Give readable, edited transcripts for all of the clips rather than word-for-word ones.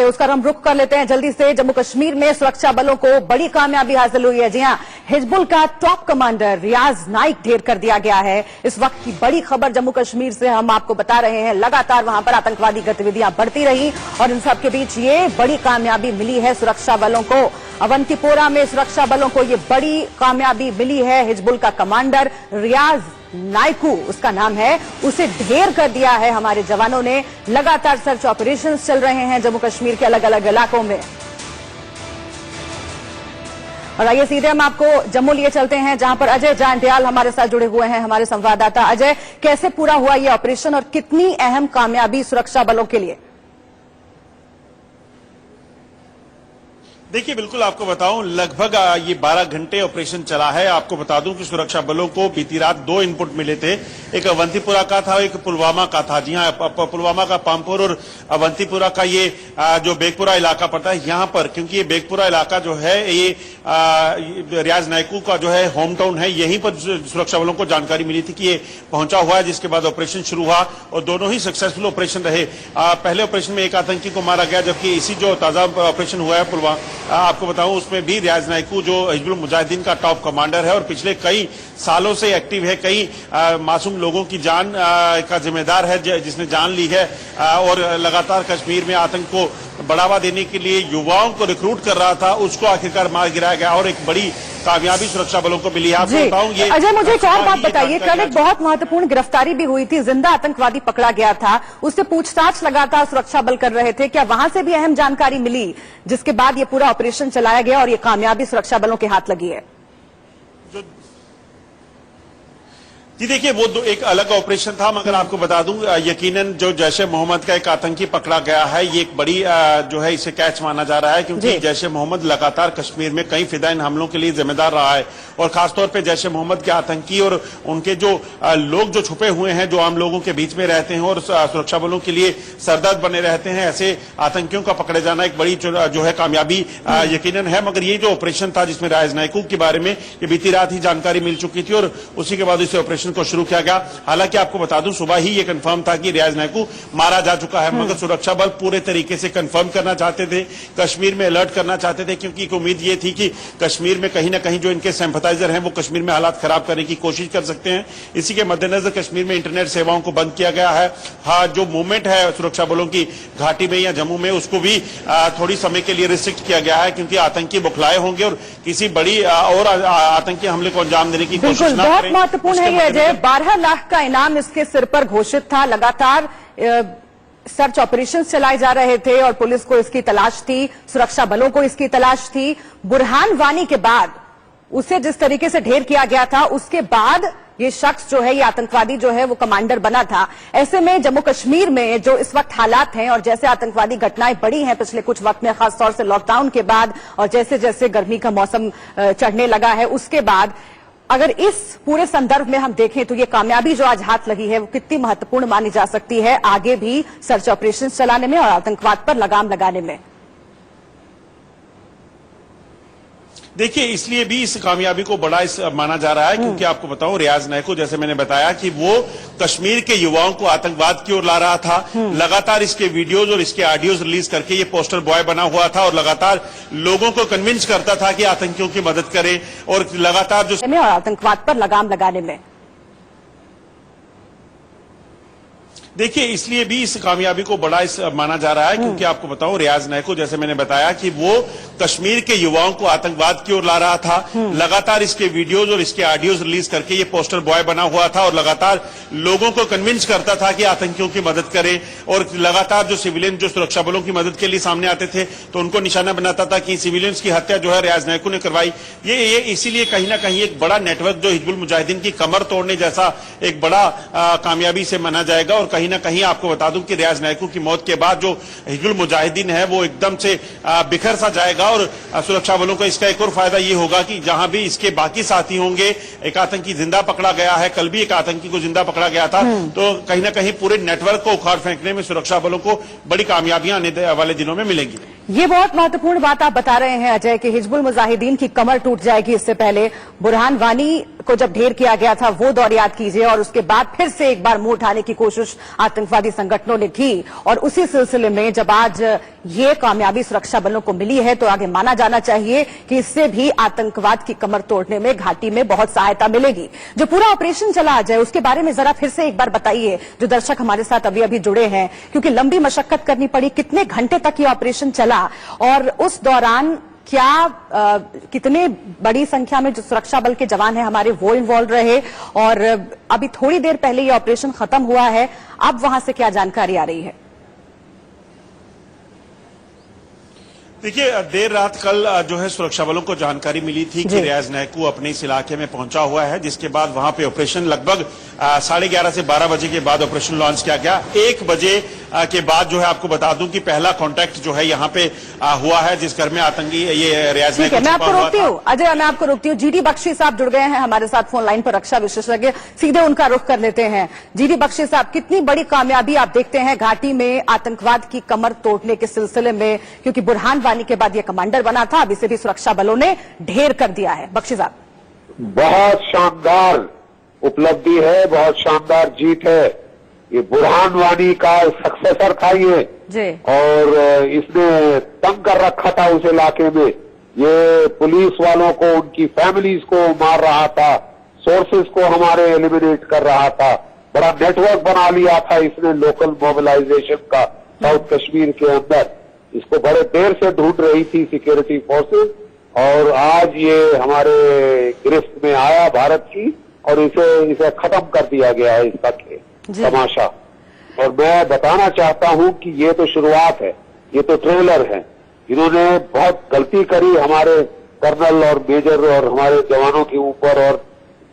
है उसका हम रुख कर लेते हैं जल्दी से। जम्मू कश्मीर में सुरक्षा बलों को बड़ी कामयाबी हासिल हुई है। जी हां, हिजबुल का टॉप कमांडर रियाज नाइक ढेर कर दिया गया है। इस वक्त की बड़ी खबर जम्मू कश्मीर से हम आपको बता रहे हैं। लगातार वहां पर आतंकवादी गतिविधियां बढ़ती रही और इन सब के बीच ये बड़ी कामयाबी मिली है सुरक्षा बलों को। अवंतीपोरा में सुरक्षा बलों को ये बड़ी कामयाबी मिली है। हिजबुल का कमांडर रियाज नाइकू उसका नाम है, उसे ढेर कर दिया है हमारे जवानों ने। लगातार सर्च ऑपरेशंस चल रहे हैं जम्मू कश्मीर के अलग अलग इलाकों में। और आइए सीधे हम आपको जम्मू लिए चलते हैं जहां पर अजय जांडियाल हमारे साथ जुड़े हुए हैं, हमारे संवाददाता। अजय, कैसे पूरा हुआ ये ऑपरेशन और कितनी अहम कामयाबी सुरक्षा बलों के लिए? देखिए, बिल्कुल आपको बताऊं, लगभग ये 12 घंटे ऑपरेशन चला है। आपको बता दूं कि सुरक्षा बलों को बीती रात 2 इनपुट मिले थे, एक अवंतीपुरा का था, एक पुलवामा का था। जी हां, पुलवामा का पामपुर और अवंतीपुरा का ये जो बेगपुरा इलाका पड़ता है यहां पर, क्योंकि ये बेगपुरा इलाका जो है ये रियाज नाइकू का जो है होम टाउन है। यहीं पर सुरक्षा बलों को जानकारी मिली थी कि ये पहुंचा हुआ है, जिसके बाद ऑपरेशन शुरू हुआ और दोनों ही सक्सेसफुल ऑपरेशन रहे। पहले ऑपरेशन में एक आतंकी को मारा गया, जबकि इसी जो ताजा ऑपरेशन हुआ है पुलवामा, आपको बताऊं, उसमें भी रियाज नाइकू जो हिजबुल मुजाहिदीन का टॉप कमांडर है और पिछले कई सालों से एक्टिव है, कई मासूम लोगों की जान का जिम्मेदार है, जिसने जान ली है और लगातार कश्मीर में आतंक को बढ़ावा देने के लिए युवाओं को रिक्रूट कर रहा था, उसको आखिरकार मार गिराया गया और एक बड़ी कामयाबी सुरक्षा बलों को मिली है। आपको बताऊं, ये अजय, मुझे एक और बात बताइए, कल एक बहुत महत्वपूर्ण गिरफ्तारी भी हुई थी, जिंदा आतंकवादी पकड़ा गया था, उससे पूछताछ लगातार सुरक्षा बल कर रहे थे। क्या वहां से भी अहम जानकारी मिली जिसके बाद ये पूरा ऑपरेशन चलाया गया और ये कामयाबी सुरक्षा बलों के हाथ लगी है? जी देखिए, वो एक अलग ऑपरेशन था, मगर आपको बता दूं, यकीनन जो जैश-ए मोहम्मद का एक आतंकी पकड़ा गया है, ये एक बड़ी जो है इसे कैच माना जा रहा है, क्योंकि जैश-ए मोहम्मद लगातार कश्मीर में कई फिदाइन हमलों के लिए जिम्मेदार रहा है और खासतौर पे जैश-ए मोहम्मद के आतंकी और उनके जो लोग जो छुपे हुए हैं, जो आम लोगों के बीच में रहते हैं और सुरक्षा बलों के लिए सरदर्द बने रहते हैं, ऐसे आतंकियों का पकड़े जाना एक बड़ी जो है कामयाबी यकीनन है। मगर ये जो ऑपरेशन था जिसमें रियाज नाइकू के बारे में ये बीती रात ही जानकारी मिल चुकी थी और उसी के बाद इसे ऑपरेशन को शुरू किया गया। हालांकि आपको बता दूं, सुबह ही ये कंफर्म था कि रियाज नाइकू मारा जा चुका है, मगर सुरक्षा बल पूरे तरीके से कंफर्म करना चाहते थे, कश्मीर में अलर्ट करना चाहते थे, क्योंकि एक उम्मीद ये थी कि कश्मीर में कहीं ना कहीं जो इनके सिंपैथाइजर हैं वो कश्मीर में हालात खराब करने की कोशिश कर सकते हैं। इसी के मद्देनजर कश्मीर में इंटरनेट सेवाओं को बंद किया गया है। हाँ, जो मूवमेंट है सुरक्षा बलों की घाटी में या जम्मू में, उसको भी थोड़ी समय के लिए रिस्ट्रिक्ट किया गया है, क्योंकि आतंकी बुखलाए होंगे और किसी बड़ी और आतंकी हमले को अंजाम देने की कोशिश न करें। बहुत महत्वपूर्ण है ये अजय, 12 लाख का इनाम इसके सिर पर घोषित था। लगातार सर्च ऑपरेशंस चलाए जा रहे थे और पुलिस को इसकी तलाश थी, सुरक्षा बलों को इसकी तलाश थी। बुरहान वानी के बाद उसे जिस तरीके से ढेर किया गया था, उसके बाद ये शख्स जो है, ये आतंकवादी जो है वो कमांडर बना था। ऐसे में जम्मू कश्मीर में जो इस वक्त हालात हैं और जैसे आतंकवादी घटनाएं बढ़ी हैं पिछले कुछ वक्त में, खासतौर से लॉकडाउन के बाद और जैसे जैसे गर्मी का मौसम चढ़ने लगा है उसके बाद, अगर इस पूरे संदर्भ में हम देखें तो ये कामयाबी जो आज हाथ लगी है वो कितनी महत्वपूर्ण मानी जा सकती है आगे भी सर्च ऑपरेशन चलाने में और आतंकवाद पर लगाम लगाने में? देखिए, इसलिए भी इस कामयाबी को बड़ा माना जा रहा है, क्योंकि आपको बताऊं, रियाज नाइकू, जैसे मैंने बताया कि वो कश्मीर के युवाओं को आतंकवाद की ओर ला रहा था। लगातार इसके वीडियोज और इसके ऑडियोज रिलीज करके ये पोस्टर बॉय बना हुआ था और लगातार लोगों को कन्विंस करता था कि आतंकियों की मदद करें और लगातार जो और आतंकवाद पर लगाम लगाने में। देखिए, इसलिए भी इस कामयाबी को बड़ा माना जा रहा है, क्योंकि आपको बताऊं, रियाज नाइकू, जैसे मैंने बताया कि वो कश्मीर के युवाओं को आतंकवाद की ओर ला रहा था। लगातार इसके वीडियोज और इसके ऑडियोज रिलीज करके ये पोस्टर बॉय बना हुआ था और लगातार लोगों को कन्विंस करता था कि आतंकियों की मदद करें और लगातार जो सिविलियन जो सुरक्षा बलों की मदद के लिए सामने आते थे तो उनको निशाना बनाता था कि सिविलियंस की हत्या जो है रियाज नाइकू ने करवाई। ये इसीलिए कहीं ना कहीं एक बड़ा नेटवर्क जो हिजबुल मुजाहिदीन की कमर तोड़ने जैसा एक बड़ा कामयाबी से माना जाएगा। और कहीं ना कहीं आपको बता दूं कि रियाज नाइकू की मौत के बाद जो हिजबुल मुजाहिदीन है वो एकदम से बिखर सा जाएगा और सुरक्षा बलों को इसका एक और फायदा ये होगा कि जहां भी इसके बाकी साथी होंगे, एक आतंकी जिंदा पकड़ा गया है, कल भी एक आतंकी को जिंदा पकड़ा गया था, तो कहीं ना कहीं पूरे नेटवर्क को उखाड़ फेंकने में सुरक्षा बलों को बड़ी कामयाबियां आने वाले दिनों में मिलेंगी। ये बहुत महत्वपूर्ण बात आप बता रहे हैं अजय कि हिजबुल मुजाहिदीन की कमर टूट जाएगी। इससे पहले बुरहान वानी को जब ढेर किया गया था वो दौर याद कीजिए, और उसके बाद फिर से एक बार मुंह उठाने की कोशिश आतंकवादी संगठनों ने की, और उसी सिलसिले में जब आज ये कामयाबी सुरक्षा बलों को मिली है तो आगे माना जाना चाहिए कि इससे भी आतंकवाद की कमर तोड़ने में घाटी में बहुत सहायता मिलेगी। जो पूरा ऑपरेशन चला अजय, उसके बारे में जरा फिर से एक बार बताइए, जो दर्शक हमारे साथ अभी अभी जुड़े हैं, क्योंकि लंबी मशक्कत करनी पड़ी। कितने घंटे तक ये ऑपरेशन चला और उस दौरान क्या कितने बड़ी संख्या में जो सुरक्षा बल के जवान हैं हमारे वो इन्वॉल्व रहे, और अभी थोड़ी देर पहले ये ऑपरेशन खत्म हुआ है, अब वहां से क्या जानकारी आ रही है? देखिए, देर रात कल जो है सुरक्षा बलों को जानकारी मिली थी कि रियाज नैकू अपने इस इलाके में पहुंचा हुआ है, जिसके बाद वहां पे ऑपरेशन लगभग 11:30 से 12 बजे के बाद ऑपरेशन लॉन्च किया गया। 1 बजे के बाद जो है आपको बता दूं कि पहला कांटेक्ट जो है यहाँ पे हुआ है, जिस घर में आतंकी ये रियाज नैकू मैं आपको रोकती हूँ अजय, मैं आपको रोकती हूँ। जीडी बख्शी साहब जुड़ गए हैं हमारे साथ फोन लाइन पर, रक्षा विशेषज्ञ, सीधे उनका रुख कर लेते हैं। जीडी बख्शी साहब, कितनी बड़ी कामयाबी आप देखते हैं घाटी में आतंकवाद की कमर तोड़ने के सिलसिले में, क्योंकि बुरहान वानी के बाद ये कमांडर बना था, अब इसे भी सुरक्षा बलों ने ढेर कर दिया है। बख्शी साहब, बहुत शानदार उपलब्धि है, बहुत शानदार जीत है। ये बुरहान वानी का सक्सेसर था ये जी, और इसने तंग कर रखा था उस इलाके में। ये पुलिस वालों को, उनकी फैमिलीज को मार रहा था, सोर्सेज को हमारे एलिमिनेट कर रहा था, बड़ा नेटवर्क बना लिया था इसने लोकल मोबिलाइजेशन का साउथ कश्मीर के अंदर। इसको बड़े देर से ढूंढ रही थी सिक्योरिटी फोर्सेस, और आज ये हमारे गिरफ्त में आया भारत की, और इसे खत्म कर दिया गया है इसका तमाशा। और मैं बताना चाहता हूं कि ये तो शुरुआत है, ये तो ट्रेलर है। इन्होंने बहुत गलती करी हमारे कर्नल और मेजर और हमारे जवानों के ऊपर, और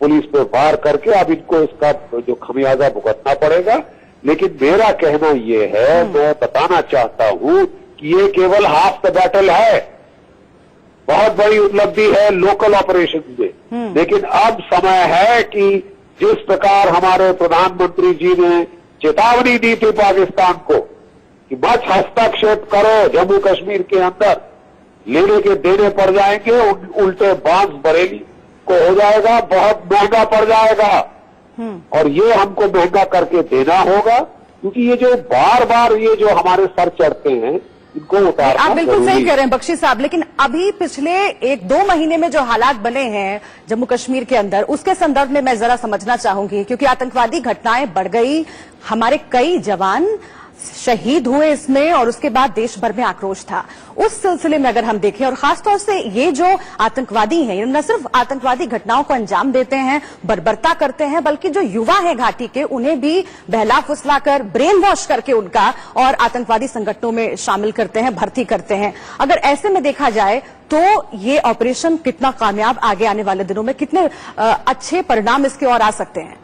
पुलिस पे वार करके अब इनको इसका जो खमियाजा भुगतना पड़ेगा। लेकिन मेरा कहना ये है, मैं बताना चाहता हूं कि ये केवल हाफ द बैटल है, बहुत बड़ी उपलब्धि है लोकल ऑपरेशन में। लेकिन अब समय है कि जिस प्रकार हमारे प्रधानमंत्री जी ने चेतावनी दी थी पाकिस्तान को कि मत हस्तक्षेप करो जम्मू कश्मीर के अंदर, लेने के देने पड़ जाएंगे, उल्टे बांस बरेली को हो जाएगा, बहुत महंगा पड़ जाएगा। और ये हमको महंगा करके देना होगा, क्योंकि ये जो बार बार ये जो हमारे सर चढ़ते हैं, इनको उतारना आप बिल्कुल सही कह रहे हैं बख्शी साहब। लेकिन अभी पिछले 1-2 महीने में जो हालात बने हैं जम्मू कश्मीर के अंदर, उसके संदर्भ में मैं जरा समझना चाहूंगी, क्योंकि आतंकवादी घटनाएं बढ़ गई, हमारे कई जवान शहीद हुए इसमें, और उसके बाद देश भर में आक्रोश था। उस सिलसिले में अगर हम देखें, और खासतौर से ये जो आतंकवादी हैं, न सिर्फ आतंकवादी घटनाओं को अंजाम देते हैं, बर्बरता करते हैं, बल्कि जो युवा हैं घाटी के, उन्हें भी बहला फुसलाकर, ब्रेन वॉश करके उनका और आतंकवादी संगठनों में शामिल करते हैं, भर्ती करते हैं। अगर ऐसे में देखा जाए तो ये ऑपरेशन कितना कामयाब, आगे आने वाले दिनों में कितने अच्छे परिणाम इसके और आ सकते हैं?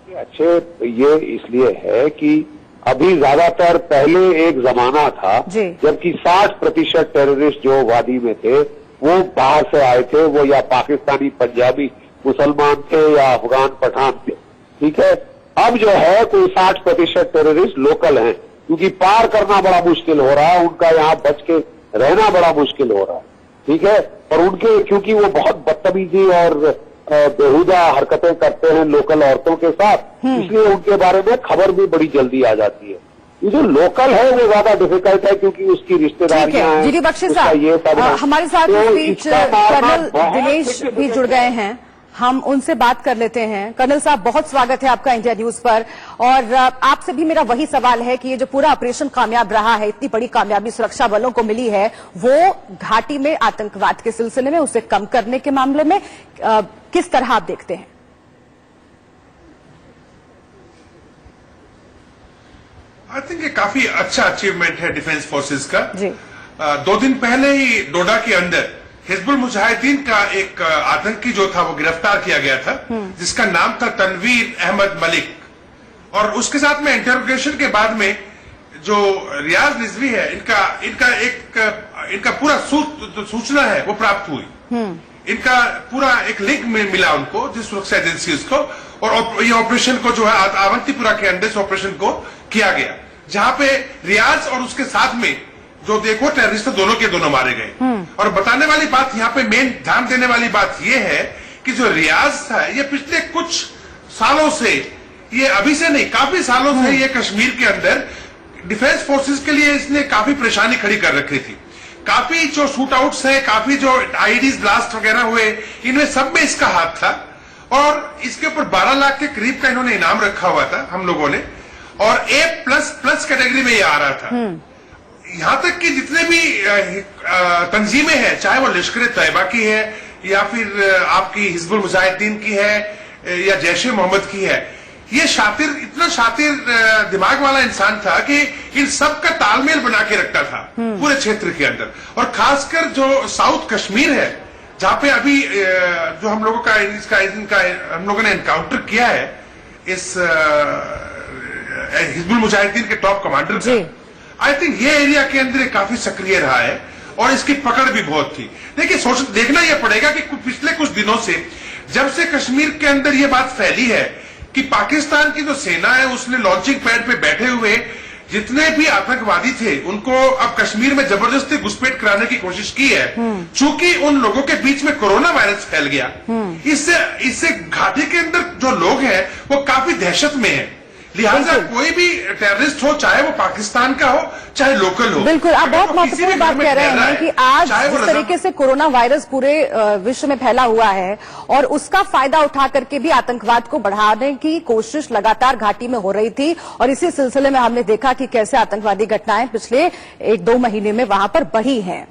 अच्छे ये इसलिए है कि अभी ज्यादातर, पहले एक जमाना था जबकि 60% टेररिस्ट जो वादी में थे वो बाहर से आए थे, वो या पाकिस्तानी पंजाबी मुसलमान थे या अफगान पठान थे, ठीक है। अब जो है कोई 60% टेररिस्ट लोकल हैं, क्योंकि पार करना बड़ा मुश्किल हो रहा है, उनका यहाँ बच के रहना बड़ा मुश्किल हो रहा है, ठीक है। और उनके, क्योंकि वो बहुत बदतमीजी और बेहुदा हरकतें करते हैं लोकल औरतों के साथ, इसलिए उनके बारे में खबर भी बड़ी जल्दी आ जाती है। ये जो लोकल है वो ज्यादा डिफिकल्ट है, क्योंकि उसकी रिश्तेदारियां हैं। जीडी बख्शी साहब, हमारे साथ इस बीच कर्नल दिनेश भी जुड़ गए हैं, हम उनसे बात कर लेते हैं। कर्नल साहब, बहुत स्वागत है आपका इंडिया न्यूज पर, और आपसे भी मेरा वही सवाल है कि ये जो पूरा ऑपरेशन कामयाब रहा है, इतनी बड़ी कामयाबी सुरक्षा बलों को मिली है, वो घाटी में आतंकवाद के सिलसिले में, उसे कम करने के मामले में किस तरह आप देखते हैं? आई थिंक ये काफी अच्छा अचीवमेंट है डिफेंस फोर्सेस का। 2 दिन पहले ही डोडा के अंदर हिजबुल मुजाहिदीन का एक आतंकी जो था वो गिरफ्तार किया गया था, जिसका नाम था तनवीर अहमद मलिक, और उसके साथ में इंटरोगेशन के बाद में जो रियाज रिजवी है, इनका पूरा सूचना है वो प्राप्त हुई। इनका पूरा एक लिंक मिला उनको, जिस सुरक्षा एजेंसी को, और ये ऑपरेशन को जो है अवंतीपुरा के अंदर से ऑपरेशन को किया गया, जहां पे रियाज और उसके साथ में जो देखो टेररिस्ट दोनों के दोनों मारे गए। और बताने वाली बात यहाँ पे मेन ध्यान देने वाली बात यह है कि जो रियाज था ये पिछले कुछ सालों से, ये अभी से नहीं काफी सालों से ये कश्मीर के अंदर डिफेंस फोर्सेस के लिए इसने काफी परेशानी खड़ी कर रखी थी। काफी जो शूट आउट्स है, काफी जो आईईडीज ब्लास्ट वगैरह हुए, इनमें सब में इसका हाथ था। और इसके ऊपर 12 लाख के करीब का इन्होंने इनाम रखा हुआ था हम लोगों ने, और A++ कैटेगरी में ये आ रहा था। यहां तक कि जितने भी तंजीमें हैं, चाहे वो लश्कर-ए-तैयबा की है या फिर आपकी हिजबुल मुजाहिदीन की है या जैश-ए-मोहम्मद की है, ये इतना शातिर दिमाग वाला इंसान था कि इन सब का तालमेल बना के रखता था पूरे क्षेत्र के अंदर। और खासकर जो साउथ कश्मीर है, जहां पे अभी जो हम लोगों का हम लोगों ने एनकाउंटर किया है इस हिजबुल मुजाहिदीन के टॉप कमांडर का, आई थिंक ये एरिया के अंदर काफी सक्रिय रहा है और इसकी पकड़ भी बहुत थी। देखिए देखना यह पड़ेगा कि पिछले कुछ दिनों से, जब से कश्मीर के अंदर यह बात फैली है कि पाकिस्तान की जो सेना है उसने लॉन्चिंग पैड पे बैठे हुए जितने भी आतंकवादी थे उनको अब कश्मीर में जबरदस्ती घुसपैठ कराने की कोशिश की है। चूंकि उन लोगों के बीच में कोरोना वायरस फैल गया, इससे घाटी के अंदर जो लोग हैं वो काफी दहशत में हैं। लिहाजा कोई भी टेररिस्ट हो, चाहे वो पाकिस्तान का हो चाहे लोकल हो। बिल्कुल, आप बहुत महत्वपूर्ण बात कह रहे हैं कि आज जिस तरीके से कोरोना वायरस पूरे विश्व में फैला हुआ है और उसका फायदा उठा करके भी आतंकवाद को बढ़ाने की कोशिश लगातार घाटी में हो रही थी, और इसी सिलसिले में हमने देखा कि कैसे आतंकवादी घटनाएं पिछले 1-2 महीने में वहां पर बढ़ी हैं।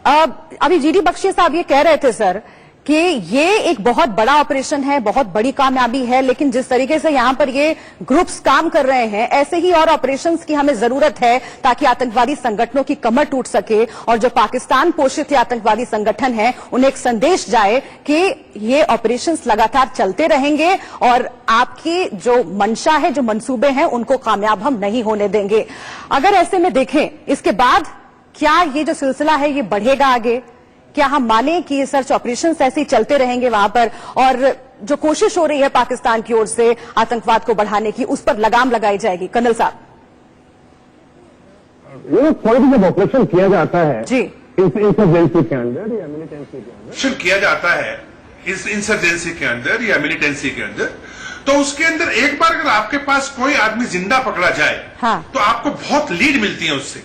अभी जीडी बख्शी साहब ये कह रहे थे सर कि ये एक बहुत बड़ा ऑपरेशन है, बहुत बड़ी कामयाबी है, लेकिन जिस तरीके से यहां पर ये ग्रुप्स काम कर रहे हैं, ऐसे ही और ऑपरेशंस की हमें जरूरत है ताकि आतंकवादी संगठनों की कमर टूट सके और जो पाकिस्तान पोषित आतंकवादी संगठन है उन्हें एक संदेश जाए कि ये ऑपरेशंस लगातार चलते रहेंगे और आपकी जो मंशा है, जो मंसूबे हैं, उनको कामयाब हम नहीं होने देंगे। अगर ऐसे में देखें, इसके बाद क्या ये जो सिलसिला है ये बढ़ेगा आगे? क्या हम माने कि ये सर्च ऑपरेशंस ऐसे ही चलते रहेंगे वहां पर, और जो कोशिश हो रही है पाकिस्तान की ओर से आतंकवाद को बढ़ाने की, उस पर लगाम लगाई जाएगी? कर्नल साहब, ये कोई भी जब ऑपरेशन किया जाता है जी इंसर्जेंसी के अंदर या मिलिटेंसी के अंदर, ऑपरेशन किया जाता है इस इंसर्जेंसी के अंदर या मिलिटेंसी के अंदर, तो उसके अंदर एक बार अगर आपके पास कोई आदमी जिंदा पकड़ा जाए, तो आपको बहुत लीड मिलती है उससे।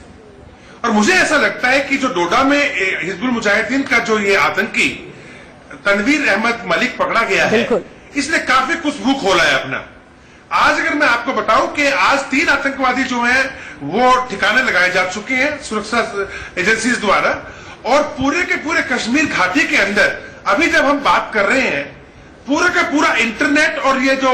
और मुझे ऐसा लगता है कि जो डोडा में हिजबुल मुजाहिदीन का जो ये आतंकी तनवीर अहमद मलिक पकड़ा गया है, इसने काफी कुछ मुंह खोला है अपना। आज अगर मैं आपको बताऊं कि आज 3 आतंकवादी जो हैं वो ठिकाने लगाए जा चुके हैं सुरक्षा एजेंसीज द्वारा, और पूरे के पूरे कश्मीर घाटी के अंदर अभी जब हम बात कर रहे हैं, पूरा का पूरा इंटरनेट और ये जो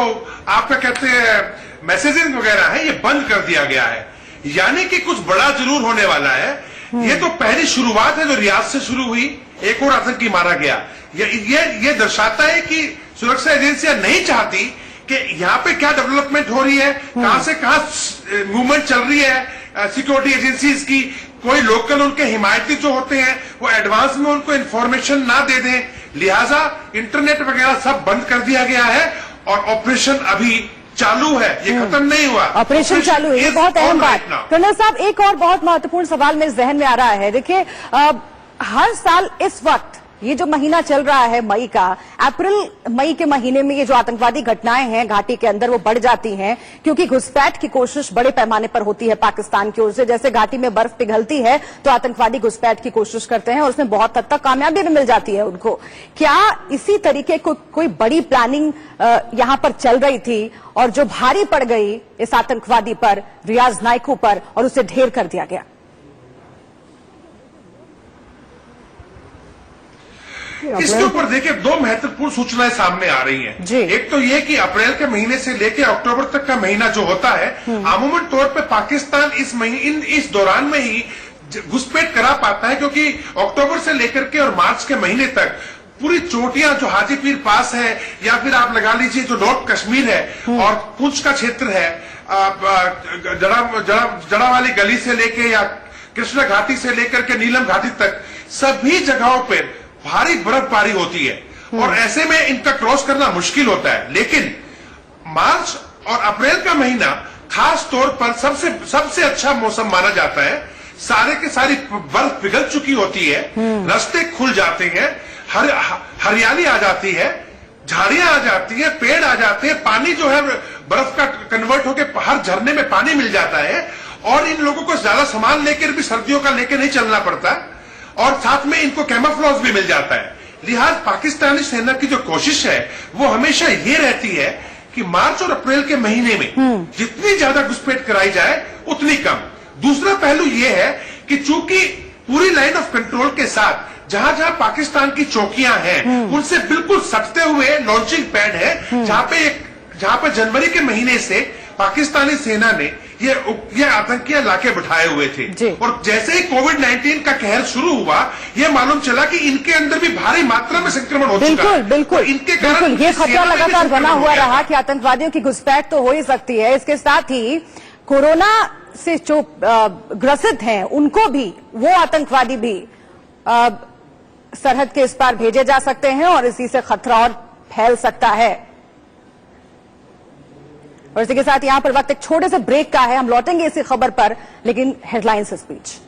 आपका कहते हैं मैसेजिंग वगैरह है, ये बंद कर दिया गया है। यानी कि कुछ बड़ा जरूर होने वाला है। ये तो पहली शुरुआत है जो रियाद से शुरू हुई, एक और आतंकी मारा गया। ये दर्शाता है कि सुरक्षा एजेंसियां नहीं चाहती कि यहाँ पे क्या डेवलपमेंट हो रही है, कहां से कहां मूवमेंट चल रही है सिक्योरिटी एजेंसीज की। कोई लोकल उनके हिमायती जो होते हैं वो एडवांस में उनको इंफॉर्मेशन ना दे दें, लिहाजा इंटरनेट वगैरह सब बंद कर दिया गया है और ऑपरेशन अभी चालू है, ये खत्म नहीं हुआ, ऑपरेशन चालू है। ये बहुत अहम बात। कर्नल साहब, एक और बहुत महत्वपूर्ण सवाल मेरे जहन में आ रहा है। देखिए, हर साल इस वक्त ये जो महीना चल रहा है मई का, अप्रैल मई के महीने में ये जो आतंकवादी घटनाएं हैं घाटी के अंदर वो बढ़ जाती हैं, क्योंकि घुसपैठ की कोशिश बड़े पैमाने पर होती है पाकिस्तान की ओर से। जैसे घाटी में बर्फ पिघलती है तो आतंकवादी घुसपैठ की कोशिश करते हैं और उसमें बहुत हद तक कामयाबी भी मिल जाती है उनको। क्या इसी तरीके कोई बड़ी प्लानिंग यहां पर चल रही थी और जो भारी पड़ गई इस आतंकवादी पर, रियाज नाइकू पर, और उसे ढेर कर दिया गया? इसके ऊपर देखिए 2 महत्वपूर्ण सूचनाएं सामने आ रही हैं। एक तो ये कि अप्रैल के महीने से लेकर अक्टूबर तक का महीना जो होता है, अमूमन तौर पे पाकिस्तान इस दौरान में ही घुसपैठ करा पाता है, क्योंकि अक्टूबर से लेकर के और मार्च के महीने तक पूरी चोटियां जो हाजी पीर पास है या फिर आप लगा लीजिए जो नॉर्थ कश्मीर है और पुंछ का क्षेत्र है, जड़ा वाली गली से लेके या कृष्णा घाटी से लेकर के नीलम घाटी तक सभी जगहों पर भारी बर्फबारी होती है और ऐसे में इनका क्रॉस करना मुश्किल होता है। लेकिन मार्च और अप्रैल का महीना खास तौर पर सबसे अच्छा मौसम माना जाता है सारे के सारी बर्फ पिघल चुकी होती है, रास्ते खुल जाते हैं, हरियाली आ जाती है, झाड़ियां आ जाती है, पेड़ आ जाते हैं, पानी जो है बर्फ का कन्वर्ट होकर हर झरने में पानी मिल जाता है और इन लोगों को ज्यादा सामान लेकर भी सर्दियों का लेकर नहीं चलना पड़ता और साथ में इनको कैमोफ्लेज भी मिल जाता है। लिहाज पाकिस्तानी सेना की जो कोशिश है वो हमेशा ये रहती है कि मार्च और अप्रैल के महीने में जितनी ज्यादा घुसपैठ कराई जाए उतनी कम। दूसरा पहलू ये है कि चूंकि पूरी लाइन ऑफ कंट्रोल के साथ जहां जहां पाकिस्तान की चौकियां हैं उनसे बिल्कुल सटते हुए लॉन्चिंग पैड है जहां पे जनवरी के महीने से पाकिस्तानी सेना ने ये आतंकियां लाके बिठाए हुए थे और जैसे ही कोविड-19 का कहर शुरू हुआ ये मालूम चला कि इनके अंदर भी भारी मात्रा में संक्रमण हो चुका है। बिल्कुल इनके कारण ये खतरा लगातार बना हुआ रहा कि आतंकवादियों की घुसपैठ तो हो ही सकती है। इसके साथ ही कोरोना से जो ग्रसित हैं उनको भी, वो आतंकवादी भी सरहद के इस पार भेजे जा सकते हैं और इसी से खतरा और फैल सकता है। और इसी के साथ यहां पर वक्त एक छोटे से ब्रेक का है, हम लौटेंगे इसी खबर पर, लेकिन हेडलाइंस स्पीच।